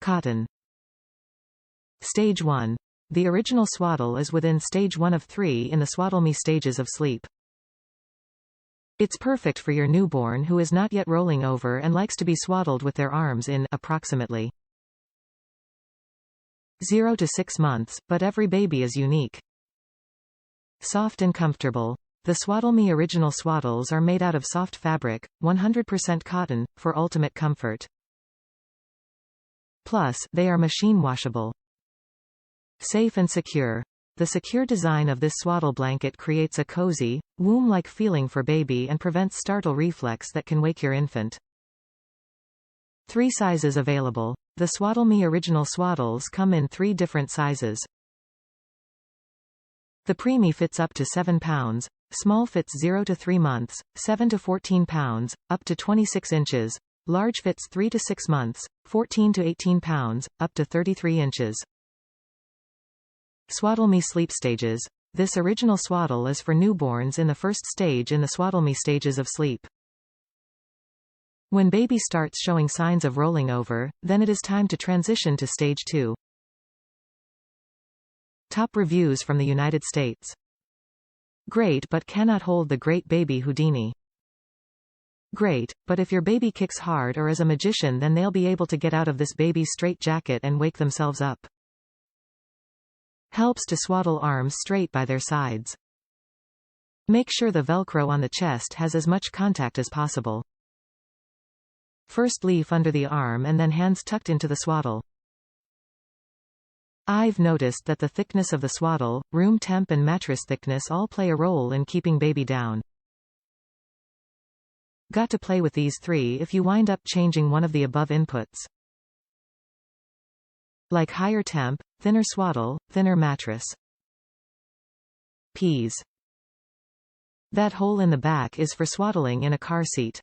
Cotton. Stage 1. The original swaddle is within stage 1 of 3 in the SwaddleMe Stages of Sleep. It's perfect for your newborn who is not yet rolling over and likes to be swaddled with their arms in approximately 0 to 6 months, but every baby is unique. Soft and comfortable. The SwaddleMe Original Swaddles are made out of soft fabric, 100% cotton, for ultimate comfort. Plus, they are machine washable. Safe and secure. The secure design of this swaddle blanket creates a cozy, womb-like feeling for baby and prevents startle reflex that can wake your infant. 3 sizes available. The SwaddleMe Original Swaddles come in 3 different sizes. The preemie fits up to 7 pounds, small fits 0 to 3 months, 7 to 14 pounds, up to 26 inches, large fits 3 to 6 months, 14 to 18 pounds, up to 33 inches. SwaddleMe Sleep Stages. This original swaddle is for newborns in the first stage in the SwaddleMe Stages of Sleep. When baby starts showing signs of rolling over, then it is time to transition to stage 2. Top reviews from the United States. Great but cannot hold the great baby Houdini. Great, but if your baby kicks hard or is a magician, then they'll be able to get out of this baby's straitjacket and wake themselves up. Helps to swaddle arms straight by their sides. Make sure the Velcro on the chest has as much contact as possible. First leaf under the arm and then hands tucked into the swaddle. I've noticed that the thickness of the swaddle, room temp and mattress thickness all play a role in keeping baby down. Got to play with these 3 if you wind up changing one of the above inputs. Like higher temp, thinner swaddle, thinner mattress. Peas. That hole in the back is for swaddling in a car seat.